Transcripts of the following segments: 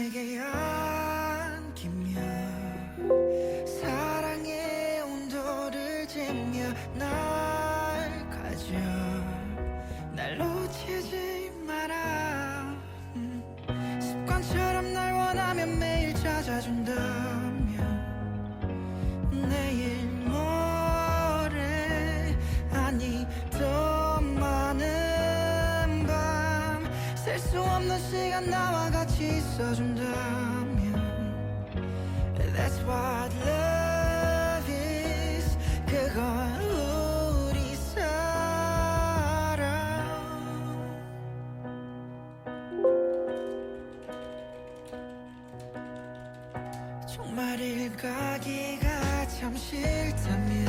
내게 안기며 사랑의 온도를 재며 날 가져 날 놓치지 마라. 습관처럼 날 원하면 매일 찾아준다면 내일 모레 아니 더 많은 밤 셀 수 없는 시간 나와 같이 있어준다면 That's what love is. 그건 우리 사랑. 정말 일가기가 참 싫다면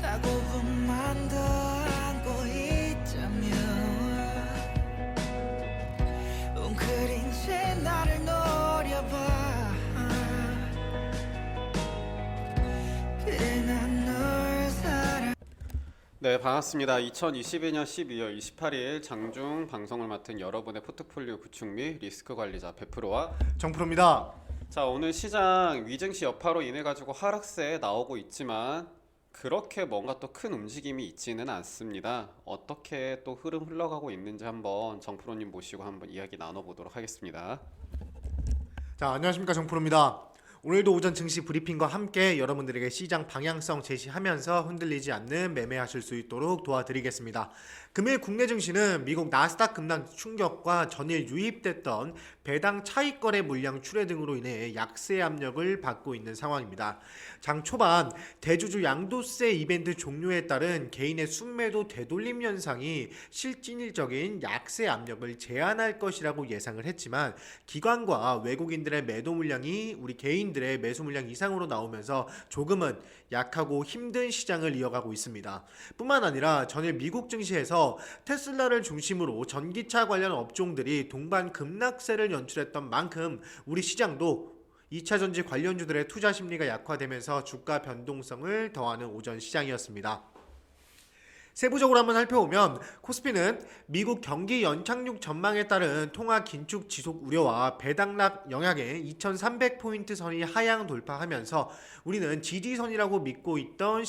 딱 5분만 더 안고 있자면 웅크린 채 나를 노려봐. 그래 난 널 사랑. 네, 반갑습니다. 2022년 12월 28일 장중 방송을 맡은 여러분의 포트폴리오 구축 및 리스크 관리자 100%와 정프로입니다. 자, 오늘 시장 위증시 여파로 인해 가지고 하락세에 나오고 있지만 그렇게 뭔가 또 큰 움직임이 있지는 않습니다. 어떻게 또 흐름 흘러가고 있는지 한번 정프로님 모시고 한번 이야기 나눠보도록 하겠습니다. 자, 안녕하십니까, 정프로입니다. 오늘도 오전 증시 브리핑과 함께 여러분들에게 시장 방향성 제시하면서 흔들리지 않는 매매하실 수 있도록 도와드리겠습니다. 금일 국내 증시는 미국 나스닥 급락 충격과 전일 유입됐던 배당 차익 거래 물량 출회 등으로 인해 약세 압력을 받고 있는 상황입니다. 장 초반 대주주 양도세 이벤트 종료에 따른 개인의 순매도 되돌림 현상이 실질적인 약세 압력을 제한할 것이라고 예상을 했지만 기관과 외국인들의 매도 물량이 우리 개인들의 매수 물량 이상으로 나오면서 조금은 약하고 힘든 시장을 이어가고 있습니다. 뿐만 아니라 전일 미국 증시에서 테슬라를 중심으로 전기차 관련 업종들이 동반 급락세를 연출했던 만큼 우리 시장도 2차전지 관련주들의 투자 심리가 약화되면서 주가 변동성을 더하는 오전 시장이었습니다. 세부적으로 한번 살펴보면 코스피는 미국 경기 연착륙 전망에 따른 통화 긴축 지속 우려와 배당락 영향에 2300포인트 선이 하향 돌파하면서 우리는 지지선이라고 믿고 있던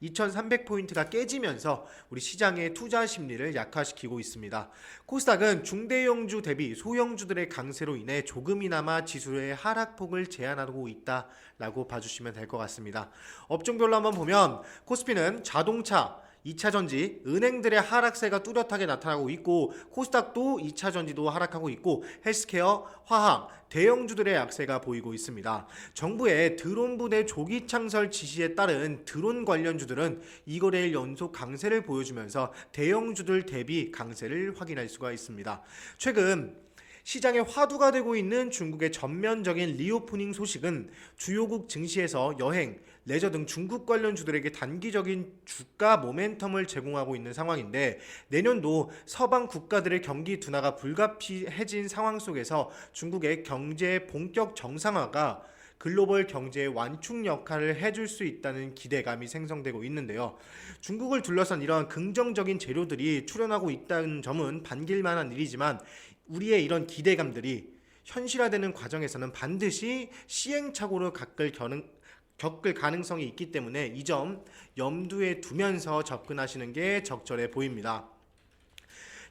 2300포인트가 깨지면서 우리 시장의 투자 심리를 약화시키고 있습니다. 코스닥은 중대형주 대비 소형주들의 강세로 인해 조금이나마 지수의 하락폭을 제한하고 있다라고 봐주시면 될 것 같습니다. 업종별로 한번 보면 코스피는 자동차, 2차전지, 은행들의 하락세가 뚜렷하게 나타나고 있고 코스닥도 2차전지도 하락하고 있고 헬스케어, 화학, 대형주들의 약세가 보이고 있습니다. 정부의 드론 부대 조기 창설 지시에 따른 드론 관련주들은 2거래일 연속 강세를 보여주면서 대형주들 대비 강세를 확인할 수가 있습니다. 최근 시장의 화두가 되고 있는 중국의 전면적인 리오프닝 소식은 주요국 증시에서 여행, 레저 등 중국 관련주들에게 단기적인 주가 모멘텀을 제공하고 있는 상황인데 내년도 서방 국가들의 경기 둔화가 불가피해진 상황 속에서 중국의 경제 본격 정상화가 글로벌 경제의 완충 역할을 해줄 수 있다는 기대감이 생성되고 있는데요. 중국을 둘러싼 이러한 긍정적인 재료들이 출현하고 있다는 점은 반길만한 일이지만 우리의 이런 기대감들이 현실화되는 과정에서는 반드시 시행착오를 겪을 가능성이 있기 때문에 이 점 염두에 두면서 접근하시는 게 적절해 보입니다.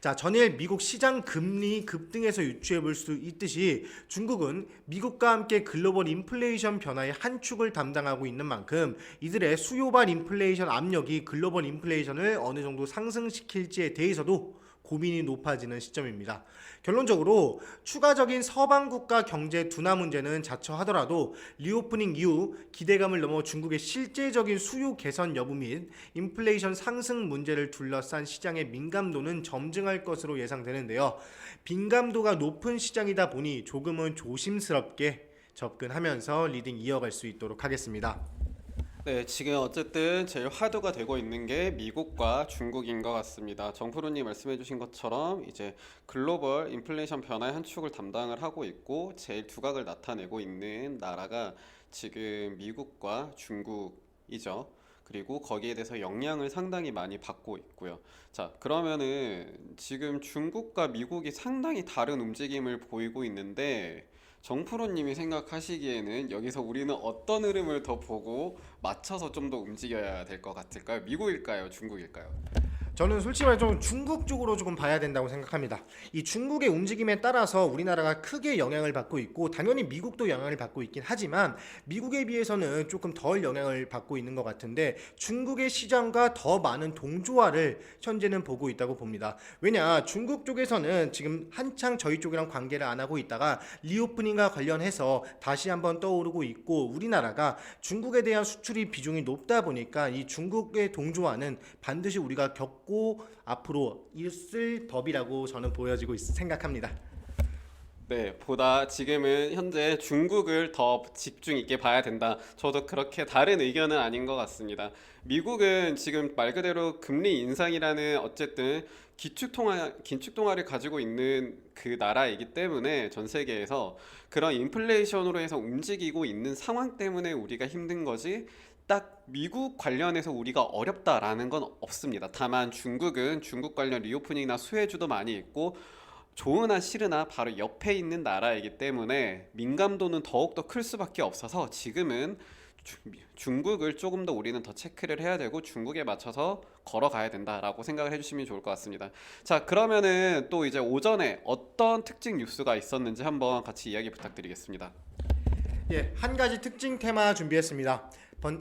자, 전일 미국 시장 금리 급등에서 유추해 볼 수 있듯이 중국은 미국과 함께 글로벌 인플레이션 변화의 한 축을 담당하고 있는 만큼 이들의 수요발 인플레이션 압력이 글로벌 인플레이션을 어느 정도 상승시킬지에 대해서도 고민이 높아지는 시점입니다. 결론적으로 추가적인 서방 국가 경제 둔화 문제는 자처하더라도 리오프닝 이후 기대감을 넘어 중국의 실제적인 수요 개선 여부 및 인플레이션 상승 문제를 둘러싼 시장의 민감도는 점증할 것으로 예상되는데요. 민감도가 높은 시장이다 보니 조금은 조심스럽게 접근하면서 리딩 이어갈 수 있도록 하겠습니다. 네, 지금 어쨌든 제일 화두가 되고 있는 게 미국과 중국인 것 같습니다. 정프로님 말씀해주신 것처럼 이제 글로벌 인플레이션 변화의 한 축을 담당을 하고 있고 제일 두각을 나타내고 있는 나라가 지금 미국과 중국이죠. 그리고 거기에 대해서 영향을 상당히 많이 받고 있고요. 자, 그러면은 지금 중국과 미국이 상당히 다른 움직임을 보이고 있는데 정프로님이 생각하시기에는 여기서 우리는 어떤 흐름을 더 보고 맞춰서 좀 더 움직여야 될 것 같을까요? 미국일까요? 중국일까요? 저는 솔직히 말해 좀 중국 쪽으로 조금 봐야 된다고 생각합니다. 이 중국의 움직임에 따라서 우리나라가 크게 영향을 받고 있고 당연히 미국도 영향을 받고 있긴 하지만 미국에 비해서는 조금 덜 영향을 받고 있는 것 같은데 중국의 시장과 더 많은 동조화를 현재는 보고 있다고 봅니다. 왜냐 중국 쪽에서는 지금 한창 저희 쪽이랑 관계를 안 하고 있다가 리오프닝과 관련해서 다시 한번 떠오르고 있고 우리나라가 중국에 대한 수출이 비중이 높다 보니까 이 중국의 동조화는 반드시 우리가 겪고 앞으로 있을 법이라고 저는 보여지고 생각합니다. 네, 보다 지금은 현재 중국을 더 집중 있게 봐야 된다. 저도 그렇게 다른 의견은 아닌 것 같습니다. 미국은 지금 말 그대로 금리 인상이라는 어쨌든 긴축통화를 가지고 있는 그 나라이기 때문에 전 세계에서 그런 인플레이션으로 해서 움직이고 있는 상황 때문에 우리가 힘든 거지 딱 미국 관련해서 우리가 어렵다라는 건 없습니다. 다만 중국은 중국 관련 리오프닝이나 수혜주도 많이 있고 좋으나 싫으나 바로 옆에 있는 나라이기 때문에 민감도는 더욱더 클 수밖에 없어서 지금은 중국을 조금 더 우리는 더 체크를 해야 되고 중국에 맞춰서 걸어가야 된다라고 생각을 해주시면 좋을 것 같습니다. 자, 그러면은 또 이제 오전에 어떤 특징 뉴스가 있었는지 한번 같이 이야기 부탁드리겠습니다. 예, 한 가지 특징 테마 준비했습니다.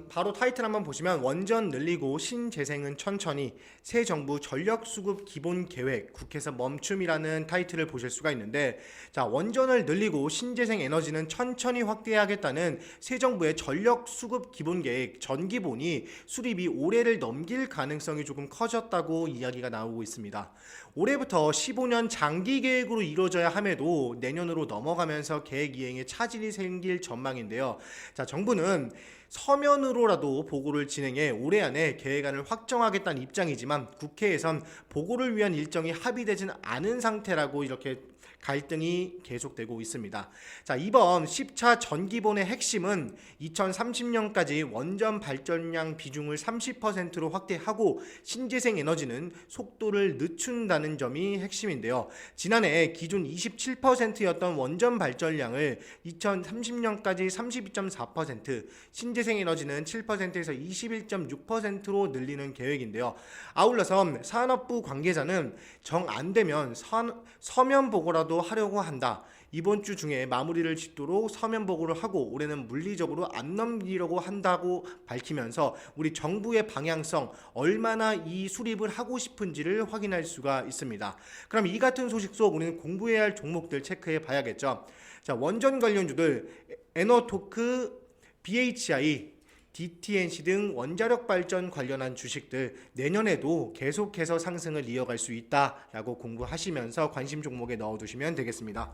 바로 타이틀 한번 보시면 원전 늘리고 신재생은 천천히 새 정부 전력 수급 기본 계획 국회에서 멈춤이라는 타이틀을 보실 수가 있는데 자 원전을 늘리고 신재생 에너지는 천천히 확대하겠다는 새 정부의 전력 수급 기본 계획 전기본이 수립이 올해를 넘길 가능성이 조금 커졌다고 이야기가 나오고 있습니다. 올해부터 15년 장기 계획으로 이루어져야 함에도 내년으로 넘어가면서 계획 이행에 차질이 생길 전망인데요. 자 정부는 서면으로라도 보고를 진행해 올해 안에 계획안을 확정하겠다는 입장이지만 국회에선 보고를 위한 일정이 합의되진 않은 상태라고 이렇게 갈등이 계속되고 있습니다. 자, 이번 10차 전기본의 핵심은 2030년까지 원전 발전량 비중을 30%로 확대하고 신재생 에너지는 속도를 늦춘다는 점이 핵심인데요. 지난해 기존 27%였던 원전 발전량을 2030년까지 32.4%, 신재생 에너지는 7%에서 21.6%로 늘리는 계획인데요. 아울러서 산업부 관계자는 정 안 되면 서면 보고라도 하려고 한다. 이번 주 중에 마무리를 짓도록 서면 보고를 하고 올해는 물리적으로 안 넘기려고 한다고 밝히면서 우리 정부의 방향성 얼마나 이 수립을 하고 싶은지를 확인할 수가 있습니다. 그럼 이 같은 소식 속 우리는 공부해야 할 종목들 체크해 봐야겠죠. 자, 원전 관련주들 에너토크, BHI, DTNC 등 원자력 발전 관련한 주식들 내년에도 계속해서 상승을 이어갈 수 있다라고 공부하시면서 관심 종목에 넣어두시면 되겠습니다.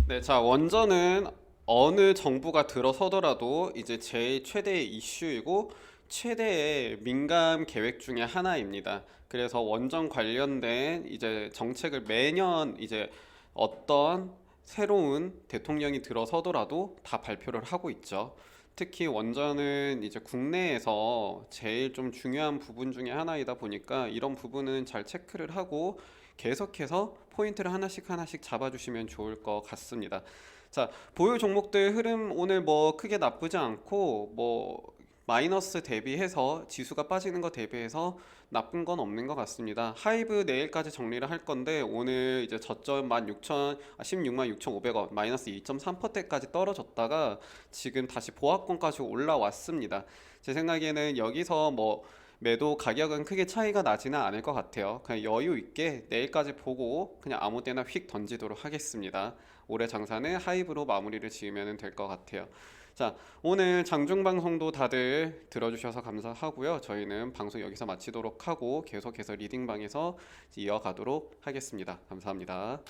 네, 자, 원전은 어느 정부가 들어서더라도 이제 제일 최대의 이슈이고 최대의 민감 계획 중에 하나입니다. 그래서 원전 관련된 이제 정책을 매년 이제 어떤 새로운 대통령이 들어서더라도 다 발표를 하고 있죠. 특히 원전은 이제 국내에서 제일 좀 중요한 부분 중에 하나이다 보니까 이런 부분은 잘 체크를 하고 계속해서 포인트를 하나씩 잡아주시면 좋을 것 같습니다. 자, 보유 종목들 흐름 오늘 뭐 크게 나쁘지 않고 뭐 마이너스 대비해서 지수가 빠지는 거 대비해서 나쁜 건 없는 것 같습니다. 하이브 내일까지 정리를 할 건데 오늘 이제 저점 16,500원 마이너스 2.3%대까지 떨어졌다가 지금 다시 보합권까지 올라왔습니다. 제 생각에는 여기서 뭐 매도 가격은 크게 차이가 나지는 않을 것 같아요. 그냥 여유 있게 내일까지 보고 그냥 아무 때나 휙 던지도록 하겠습니다. 올해 장사는 하이브로 마무리를 지으면 될 것 같아요. 자, 오늘 장중 방송도 다들 들어주셔서 감사하고요. 저희는 방송 여기서 마치도록 하고 계속해서 리딩방에서 이어가도록 하겠습니다. 감사합니다.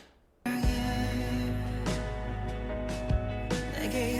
내게